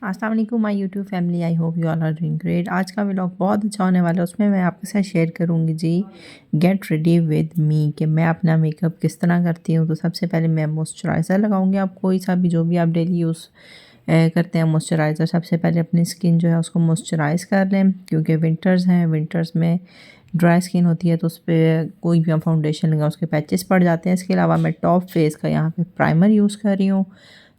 अस्सलाम वालेकुम my YouTube family. I hope you all are doing great. आज का व्लॉग बहुत अच्छा होने वाला है। उसमें मैं आपके साथ शेयर करूंगी जी गेट रेडी विद मी कि मैं अपना मेकअप किस तरह करती हूँ। तो सबसे पहले मैं मॉइस्चराइज़र लगाऊंगी। आप कोई सा भी जो भी आप डेली यूज़ करते हैं मॉइस्चराइज़र, सबसे पहले अपनी स्किन जो है उसको मॉइस्चराइज़ कर लें, क्योंकि विंटर्स हैं। विंटर्स में ड्राई स्किन होती है तो उस पर कोई भी हम फाउंडेशन लगा उसके पैचेस पड़ जाते हैं। इसके अलावा मैं टॉप फेस का यहाँ पे प्राइमर यूज़ कर रही हूँ।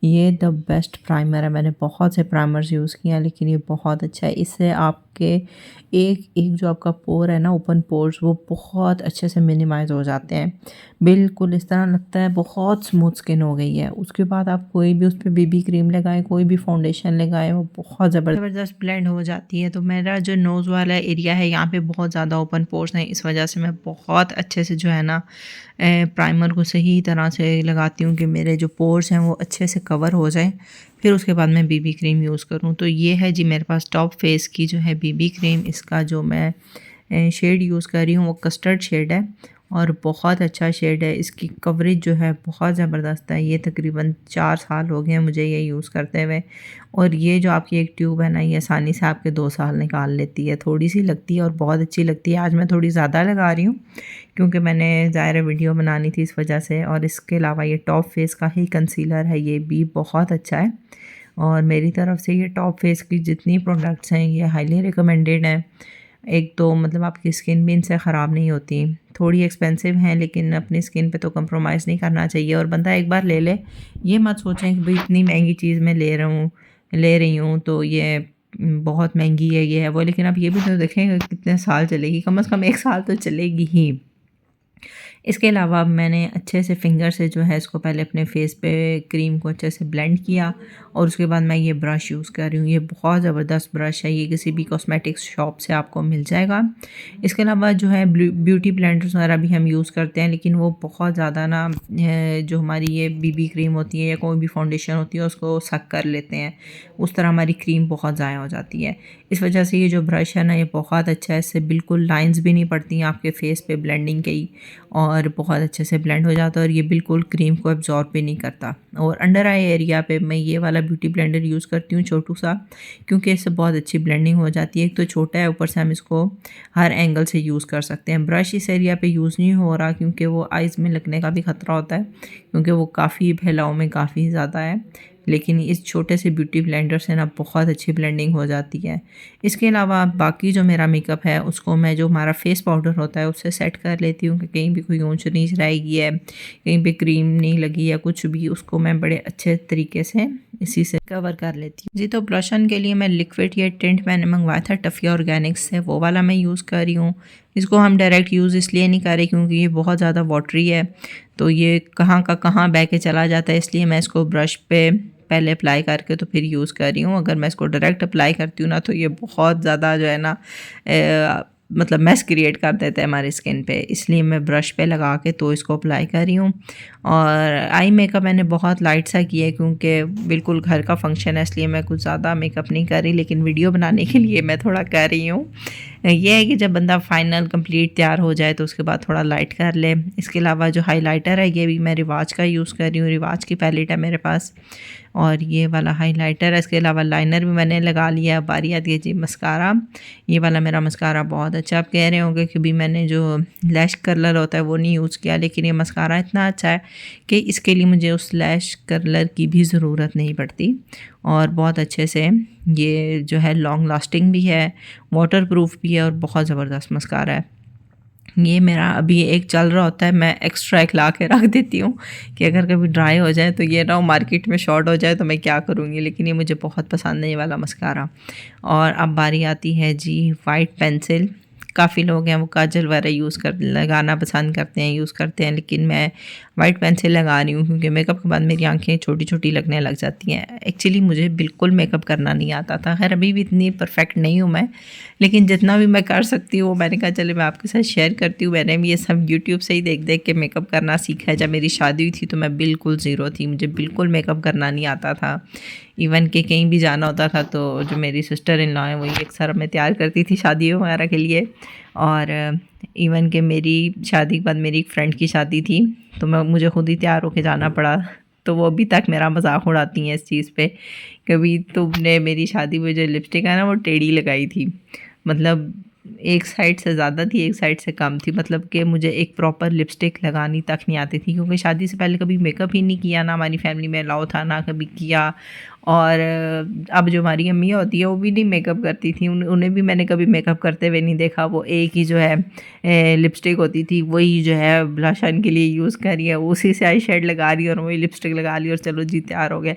ये द बेस्ट प्राइमर है। मैंने बहुत से प्राइमर्स यूज़ किए हैं लेकिन ये बहुत अच्छा है। इससे आपके एक एक जो आपका पोर है ना, ओपन पोर्स, वो बहुत अच्छे से मिनिमाइज़ हो जाते हैं। बिल्कुल इस तरह लगता है बहुत स्मूथ स्किन हो गई है। उसके बाद आप कोई भी उस पर बीबी क्रीम लगाएं, कोई भी फाउंडेशन लगाएं, वो बहुत ज़बरदस्त ब्लेंड हो जाती है। तो मेरा जो नोज़ वाला एरिया है यहाँ पे बहुत ज़्यादा ओपन पोर्स हैं, इस वजह से मैं बहुत अच्छे से जो है ना प्राइमर को सही तरह से लगाती हूँ कि मेरे जो पोर्स हैं वो अच्छे से कवर हो जाए। फिर उसके बाद मैं बीबी क्रीम यूज़ करूँ। तो ये है जी मेरे पास टॉप फेस की जो है बीबी क्रीम। इसका जो मैं शेड यूज़ कर रही हूँ वो कस्टर्ड शेड है और बहुत अच्छा शेड है। इसकी कवरेज जो है बहुत ज़बरदस्त है। ये तकरीबन 4 साल हो गए हैं मुझे ये यूज़ करते हुए। और ये जो आपकी एक ट्यूब है ना, ये आसानी से आपके 2 साल निकाल लेती है। थोड़ी सी लगती है और बहुत अच्छी लगती है। आज मैं थोड़ी ज़्यादा लगा रही हूँ क्योंकि मैंने ज़ाहिर वीडियो बनानी थी इस वजह से। और इसके अलावा ये टॉप फेस का ही कंसीलर है, ये भी बहुत अच्छा है। और मेरी तरफ से ये टॉप फेस की जितनी प्रोडक्ट्स हैं ये हाईली रिकमेंडेड हैं। एक तो मतलब आपकी स्किन भी इनसे ख़राब नहीं होती। थोड़ी एक्सपेंसिव हैं लेकिन अपनी स्किन पे तो कंप्रोमाइज़ नहीं करना चाहिए। और बंदा एक बार ले ले, ये मत सोचें कि भाई इतनी महंगी चीज़ मैं ले रही हूँ तो ये बहुत महंगी है, ये है वो। लेकिन आप ये भी तो देखें कितने साल चलेगी, कम से कम 1 साल तो चलेगी ही। इसके अलावा मैंने अच्छे से फिंगर से जो है इसको पहले अपने फेस पे क्रीम को अच्छे से ब्लेंड किया और उसके बाद मैं ये ब्रश यूज़ कर रही हूँ। ये बहुत ज़बरदस्त ब्रश है, ये किसी भी कॉस्मेटिक्स शॉप से आपको मिल जाएगा। इसके अलावा जो है ब्यूटी ब्लेंडर्स वगैरह भी हम यूज़ करते हैं, लेकिन वो बहुत ज़्यादा ना जो हमारी ये बीबी क्रीम होती है या कोई भी फाउंडेशन होती है उसको सक कर लेते हैं। उस तरह हमारी क्रीम बहुत ज़ाया हो जाती है। इस वजह से ये जो ब्रश है ना ये बहुत अच्छा है। इससे बिल्कुल लाइंस भी नहीं पड़ती हैं आपके फेस पे ब्लेंडिंग की, और बहुत अच्छे से ब्लेंड हो जाता है। और ये बिल्कुल क्रीम को एब्जॉर्ब भी नहीं करता। और अंडर आई एरिया पे मैं ये वाला ब्यूटी ब्लेंडर यूज़ करती हूँ, छोटू सा, क्योंकि इससे बहुत अच्छी ब्लेंडिंग हो जाती है। एक तो छोटा है, ऊपर से हम इसको हर एंगल से यूज़ कर सकते हैं। ब्रश इस एरिया पे यूज़ नहीं हो रहा क्योंकि वो आइज़ में लगने का भी ख़तरा होता है, क्योंकि वो काफ़ी फैलाव में काफ़ी ज़्यादा है। लेकिन इस छोटे से ब्यूटी ब्लेंडर से ना बहुत अच्छी ब्लेंडिंग हो जाती है। इसके अलावा बाकी जो मेरा मेकअप है उसको मैं जो हमारा फेस पाउडर होता है उससे सेट कर लेती हूँ कि कहीं भी कोई ऊंच नीच रहेगी है, कहीं पे क्रीम नहीं लगी या कुछ भी, उसको मैं बड़े अच्छे तरीके से इसी से कवर कर लेती हूँ जी। तो ब्लशन के लिए मैं लिक्विड ये टिंट मैंने मंगवाया था टफिया ऑर्गेनिक्स से, वो वाला मैं यूज़ कर रही हूँ। इसको हम डायरेक्ट यूज़ इसलिए नहीं कर रहे क्योंकि ये बहुत ज़्यादा वाटरी है, तो ये कहाँ का कहाँ बह के चला जाता है, इसलिए मैं इसको ब्रश पे पहले अप्लाई करके तो फिर यूज़ कर रही हूँ। अगर मैं इसको डायरेक्ट अप्लाई करती हूँ ना तो ये बहुत ज़्यादा जो है ना मतलब मैस क्रिएट कर देता है हमारी स्किन पे, इसलिए मैं ब्रश पे लगा के तो इसको अप्लाई कर रही हूँ। और आई मेकअप मैंने बहुत लाइट सा किया है क्योंकि बिल्कुल घर का फंक्शन है, इसलिए मैं कुछ ज़्यादा मेकअप नहीं कर रही, लेकिन वीडियो बनाने के लिए मैं थोड़ा कर रही हूँ। ये है कि जब बंदा फाइनल कंप्लीट तैयार हो जाए तो उसके बाद थोड़ा लाइट कर ले। इसके अलावा जो हाइलाइटर है ये भी मैं रिवाज का यूज़ कर रही हूँ, रिवाज की पैलेट है मेरे पास और ये वाला हाइलाइटर है। इसके अलावा लाइनर भी मैंने लगा लिया। बारी आती है जी मस्कारा। ये वाला मेरा मस्कारा बहुत अच्छा, आप कह रहे होंगे कि भी मैंने जो लैश कर्लर होता है वो नहीं यूज़ किया, लेकिन ये मस्कारा इतना अच्छा है कि इसके लिए मुझे उस लैश कर्लर की भी ज़रूरत नहीं पड़ती। और बहुत अच्छे से ये जो है लॉन्ग लास्टिंग भी है, वाटर प्रूफ भी है और बहुत ज़बरदस्त मस्कारा है। ये मेरा अभी एक चल रहा होता है, मैं एक्स्ट्रा एक ला के रख देती हूँ कि अगर कभी ड्राई हो जाए तो ये ना मार्केट में शॉर्ट हो जाए तो मैं क्या करूँगी, लेकिन ये मुझे बहुत पसंद है ये वाला मस्कारा। और अब बारी आती है जी वाइट पेंसिल। काफ़ी लोग हैं वो काजल वगैरह लगाना पसंद करते हैं, यूज़ करते हैं, लेकिन मैं वाइट पेंसिल लगा रही हूँ क्योंकि मेकअप के बाद मेरी आंखें छोटी छोटी लगने लग जाती हैं। एक्चुअली मुझे बिल्कुल मेकअप करना नहीं आता था, खैर अभी भी इतनी परफेक्ट नहीं हूँ मैं, लेकिन जितना भी मैं कर सकती हूँ मैंने कहा चले मैं आपके साथ शेयर करती हूँ। मैंने भी ये सब यूट्यूब से ही देख देख के मेकअप करना सीखा है। जब मेरी शादी हुई थी तो मैं बिल्कुल ज़ीरो थी, मुझे बिल्कुल मेकअप करना नहीं आता था। इवन कि कहीं भी जाना होता था तो जो मेरी सिस्टर इन लॉ है वही अक्सर हमें तैयार करती थी शादियों वगैरह के लिए। और इवन कि मेरी शादी के बाद मेरी एक फ्रेंड की शादी थी तो मुझे खुद ही तैयार होके जाना पड़ा तो वो अभी तक मेरा मजाक उड़ाती हैं इस चीज़ पे। कभी तुमने मेरी शादी में जो लिपस्टिक है ना वो टेढ़ी लगाई थी, मतलब एक साइड से ज़्यादा थी, एक साइड से कम थी, मतलब कि मुझे एक प्रॉपर लिपस्टिक लगानी तक नहीं आती थी, क्योंकि शादी से पहले कभी मेकअप ही नहीं किया, ना हमारी फैमिली में अलाउ था, ना कभी किया। और अब जो हमारी अम्मी होती है वो भी नहीं मेकअप करती थी, उन्हें भी मैंने कभी मेकअप करते हुए नहीं देखा। वो एक ही जो है लिपस्टिक होती थी, वही जो है ब्लश ऑन के लिए यूज़ करी है, उसी से आई शेड लगा रही और वही लिपस्टिक लगा ली और चलो जी तैयार हो गए।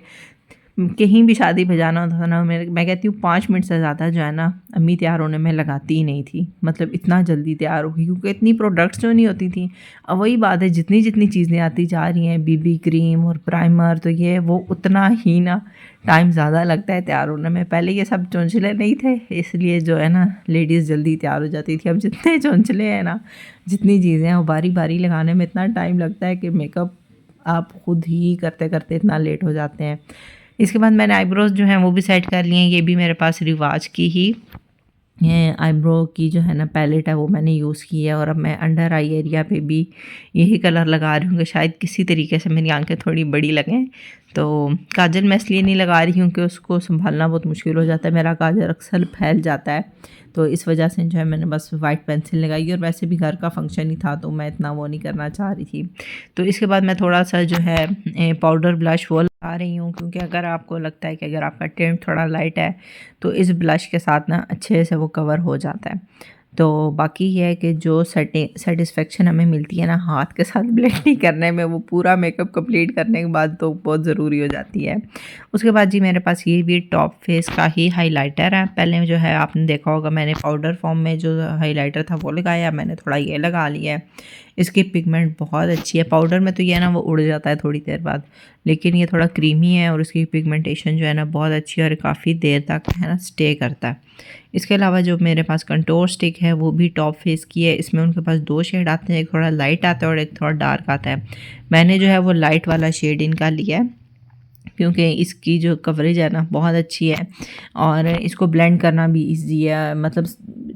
कहीं भी शादी पे जाना होता था ना, मैं कहती हूँ 5 मिनट से ज़्यादा जो है ना अम्मी तैयार होने में लगाती ही नहीं थी, मतलब इतना जल्दी तैयार हो गई, क्योंकि इतनी प्रोडक्ट्स जो नहीं होती थी। अब वही बात है, जितनी जितनी चीज़ें आती जा रही हैं, बीबी क्रीम और प्राइमर, तो ये वो उतना ही ना टाइम ज़्यादा लगता है तैयार होने में। पहले ये सब चौंचले नहीं थे, इसलिए जो है ना लेडीज़ जल्दी तैयार हो जाती थी। अब जितने चौंचले हैं ना, जितनी चीज़ें हैं वो बारी बारी लगाने में इतना टाइम लगता है कि मेकअप आप खुद ही करते करते इतना लेट हो जाते हैं। इसके बाद मैंने आईब्रोज जो हैं वो भी सेट कर लिए हैं। ये भी मेरे पास रिवाज की ही आईब्रो की जो है ना पैलेट है वो मैंने यूज़ की है, और अब मैं अंडर आई एरिया पे भी यही कलर लगा रही हूँ कि शायद किसी तरीके से मेरी आंखें थोड़ी बड़ी लगें। तो काजल मैं इसलिए नहीं लगा रही हूँ कि उसको संभालना बहुत मुश्किल हो जाता है, मेरा काजल अक्सर फैल जाता है, तो इस वजह से जो है मैंने बस वाइट पेंसिल लगाई। और वैसे भी घर का फंक्शन ही था तो मैं इतना वो नहीं करना चाह रही थी। तो इसके बाद मैं थोड़ा सा जो है पाउडर ब्लश वो लगा रही हूँ, क्योंकि अगर आपको लगता है कि अगर आपका टिंट थोड़ा लाइट है तो इस ब्लश के साथ ना अच्छे से वो कवर हो जाता है। तो बाकी ये है कि जो सेटिस्फेक्शन हमें मिलती है ना हाथ के साथ ब्लेंडिंग करने में, वो पूरा मेकअप कंप्लीट करने के बाद तो बहुत ज़रूरी हो जाती है। उसके बाद जी मेरे पास ये भी टॉप फेस का ही हाइलाइटर है। पहले जो है आपने देखा होगा मैंने पाउडर फॉर्म में जो हाइलाइटर था वो लगाया, मैंने थोड़ा ये लगा लिया है। इसकी पिगमेंट बहुत अच्छी है, पाउडर में तो ये है ना वो उड़ जाता है थोड़ी देर बाद, लेकिन ये थोड़ा क्रीमी है और इसकी पिगमेंटेशन जो है ना बहुत अच्छी है और काफ़ी देर तक है ना स्टे करता है। इसके अलावा जो मेरे पास कंटोर स्टिक है वो भी टॉप फेस की है। इसमें उनके पास 2 शेड आते हैं, एक थोड़ा लाइट आता है और एक थोड़ा डार्क आता है। मैंने जो है वो लाइट वाला शेड इनका लिया है, क्योंकि इसकी जो कवरेज है ना बहुत अच्छी है और इसको ब्लेंड करना भी ईजी है। मतलब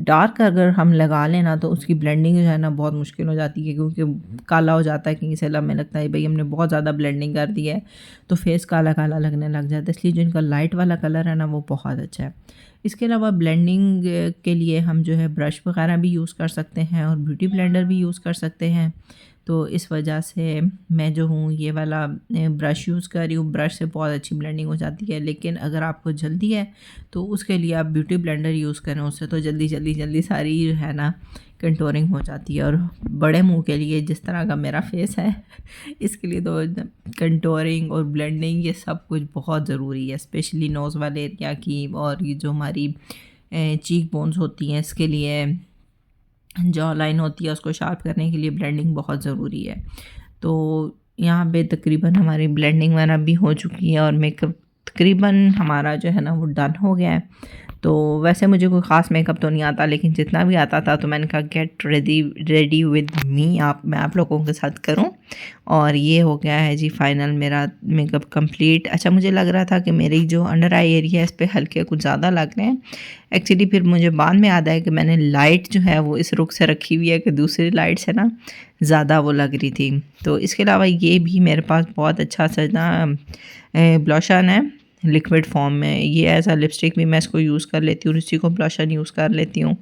डार्क अगर हम लगा लें ना तो उसकी ब्लेंडिंग जो है ना बहुत मुश्किल हो जाती है, क्योंकि काला हो जाता है, कहीं से हमें लगता है भाई हमने बहुत ज़्यादा ब्लेंडिंग कर दी है, तो फेस काला काला लगने लग जाता है। इसलिए जो इनका लाइट वाला कलर है ना वो बहुत अच्छा है। इसके अलावा ब्लेंडिंग के लिए हम जो है ब्रश वगैरह भी यूज़ कर सकते हैं और ब्यूटी ब्लेंडर भी यूज़ कर सकते हैं। तो इस वजह से मैं जो हूँ ये वाला ब्रश यूज़ कर रही हूँ। ब्रश से बहुत अच्छी ब्लेंडिंग हो जाती है, लेकिन अगर आपको जल्दी है तो उसके लिए आप ब्यूटी ब्लेंडर यूज़ करें, उससे तो जल्दी सारी है ना कंटोरिंग हो जाती है। और बड़े मुंह के लिए जिस तरह का मेरा फेस है इसके लिए तो कंटोरिंग और ब्लेंडिंग ये सब कुछ बहुत ज़रूरी है, स्पेशली नोज़ वाले एरिया की, और ये जो हमारी चीक बोन्स होती हैं इसके लिए, जॉ लाइन होती है उसको शार्प करने के लिए ब्लेंडिंग बहुत ज़रूरी है। तो यहाँ पे तकरीबन हमारी ब्लेंडिंग वगैरह भी हो चुकी है और मेकअप तकरीबन हमारा जो है ना वो डन हो गया है। तो वैसे मुझे कोई ख़ास मेकअप तो नहीं आता, लेकिन जितना भी आता था तो मैंने कहा गेट रेडी विद मी, मैं आप लोगों के साथ करूं। और ये हो गया है जी फाइनल मेरा मेकअप कंप्लीट। अच्छा मुझे लग रहा था कि मेरी जो अंडर आई एरिया है इस पर हल्के कुछ ज़्यादा लग रहे हैं। एक्चुअली फिर मुझे बाद में याद आया कि मैंने लाइट जो है वो इस रुख से रखी हुई है कि दूसरी लाइट से ना ज़्यादा वो लग रही थी। तो इसके अलावा ये भी मेरे पास बहुत अच्छा सा ना ब्लश ऑन है लिक्विड फॉर्म में। ये एज अ लिपस्टिक भी मैं इसको यूज़ कर लेती हूँ, इसी को ब्लश ऑन यूज़ कर लेती हूँ।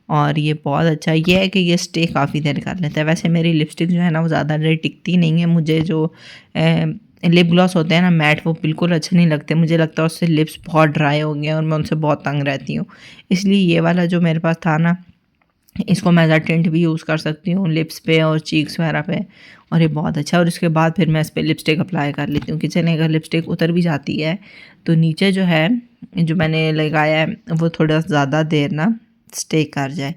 और ये बहुत अच्छा ये है कि ये स्टे काफ़ी देर कर लेता है। वैसे मेरी लिपस्टिक जो है ना वो ज़्यादा देर टिकती नहीं है। मुझे जो लिप ग्लॉस होते हैं ना मैट, वो बिल्कुल अच्छे नहीं लगते। मुझे लगता है उससे लिप्स बहुत ड्राई हो गए और मैं उनसे बहुत तंग रहती हूँ। इसलिए ये वाला जो मेरे पास था ना, इसको मैं एज अ टिंट भी यूज़ कर सकती हूँ लिप्स पे और चीक्स वगैरह पे, और ये बहुत अच्छा है। और इसके बाद फिर मैं इस पर लिपस्टिक अप्लाई कर लेती हूँ कि चलिए अगर लिपस्टिक उतर भी जाती है तो नीचे जो है जो मैंने लगाया है वो थोड़ा ज़्यादा देर ना स्टे कर जाए।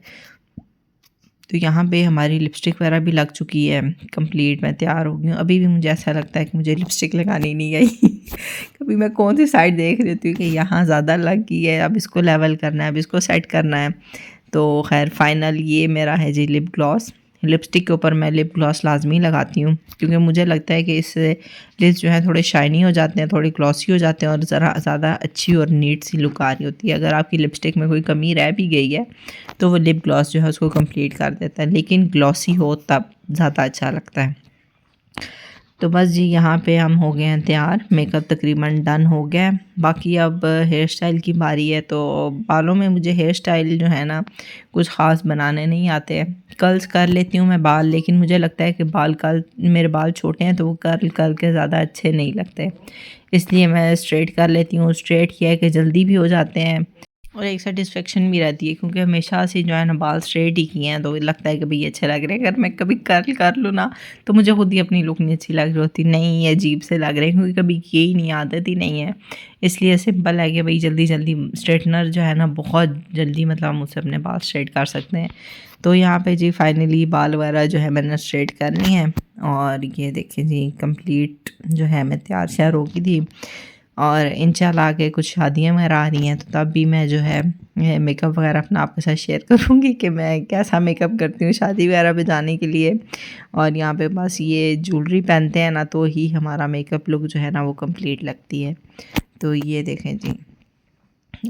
तो यहाँ पे हमारी लिपस्टिक वगैरह भी लग चुकी है कंप्लीट, मैं तैयार हो गई हूँ। अभी भी मुझे ऐसा लगता है कि मुझे लिपस्टिक लगानी नहीं आई कभी मैं कौन सी साइड देख रही हूँ कि यहाँ ज़्यादा लग गई है, अब इसको लेवल करना है, अब इसको सेट करना है। तो खैर फाइनल ये मेरा है जी लिप ग्लॉस। लिपस्टिक के ऊपर मैं लिप ग्लॉस लाजमी लगाती हूँ, क्योंकि मुझे लगता है कि इससे लिप्स जो है थोड़े शाइनी हो जाते हैं, थोड़े ग्लॉसी हो जाते हैं और ज़रा ज़्यादा अच्छी और नीट सी लुक आ रही होती है। अगर आपकी लिपस्टिक में कोई कमी रह भी गई है तो वो लिप ग्लॉस जो है उसको कंप्लीट कर देता है, लेकिन ग्लॉसी हो तब ज़्यादा अच्छा लगता है। तो बस जी यहाँ पे हम हो गए हैं तैयार, मेकअप तकरीबन डन हो गया है। बाकी अब हेयर स्टाइल की बारी है, तो बालों में मुझे हेयर स्टाइल जो है ना कुछ ख़ास बनाने नहीं आते हैं। कर्ल्स कर लेती हूँ मैं बाल, लेकिन मुझे लगता है कि मेरे बाल छोटे हैं तो वो कर्ल करके ज़्यादा अच्छे नहीं लगते, इसलिए मैं स्ट्रेट कर लेती हूँ। स्ट्रेट किया है कि जल्दी भी हो जाते हैं और एक सेटिस्फेक्शन भी रहती है, क्योंकि हमेशा से जो है ना बाल स्ट्रेट ही किए हैं तो लगता है कि भई अच्छे लग रहे हैं। अगर मैं कभी कर्ल कर लूँ ना तो मुझे खुद ही अपनी लुक नहीं अच्छी लग रही होती, नहीं अजीब से लग रहे हैं, क्योंकि कभी किए ही नहीं, आदत ही नहीं है। इसलिए सिंपल है कि भई जल्दी-जल्दी स्ट्रेटनर जो है ना बहुत जल्दी मतलब हम उससे अपने बाल स्ट्रेट कर सकते हैं। तो यहाँ पे जी फाइनली बाल वगैरह जो है मैंने स्ट्रेट कर लिए हैं और ये देखिए जी कंप्लीट जो है मैं तैयार श्यार हो गई थी। और इंशाल्लाह आगे कुछ शादियाँ वगैरह आ रही हैं तो तब भी मैं जो है मेकअप वगैरह अपना आपके साथ शेयर करूँगी कि मैं कैसा मेकअप करती हूँ शादी वगैरह पे जाने के लिए। और यहाँ पे बस ये ज्वेलरी पहनते हैं ना तो ही हमारा मेकअप लुक जो है ना वो कंप्लीट लगती है। तो ये देखें जी,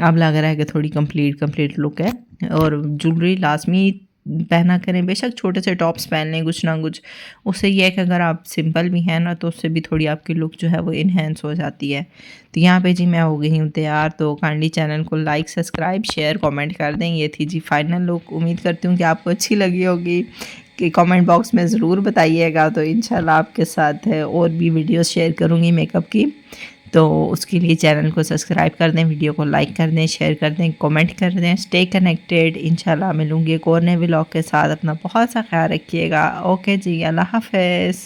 अब लग रहा है कि थोड़ी कंप्लीट लुक है। और ज्वेलरी लाज़मी पहना करें, बेशक छोटे से टॉप्स पहन लें कुछ ना कुछ, उससे ये है कि अगर आप सिंपल भी हैं ना तो उससे भी थोड़ी आपकी लुक जो है वो इन्हेंस हो जाती है। तो यहाँ पे जी मैं हो गई हूँ तैयार, तो काइंडली चैनल को लाइक सब्सक्राइब शेयर कमेंट कर दें। ये थी जी फाइनल लुक, उम्मीद करती हूँ कि आपको अच्छी लगी होगी, कि कमेंट बॉक्स में ज़रूर बताइएगा। तो इंशाल्लाह आपके साथ है और भी वीडियोस शेयर करूँगी मेकअप की, तो उसके लिए चैनल को सब्सक्राइब कर दें, वीडियो को लाइक कर दें, शेयर कर दें, कमेंट कर दें। स्टे कनेक्टेड, इंशाल्लाह मिलूँगी एक और नए व्लॉग के साथ। अपना बहुत सा ख्याल रखिएगा। ओके जी, अल्लाह हाफ़िज़।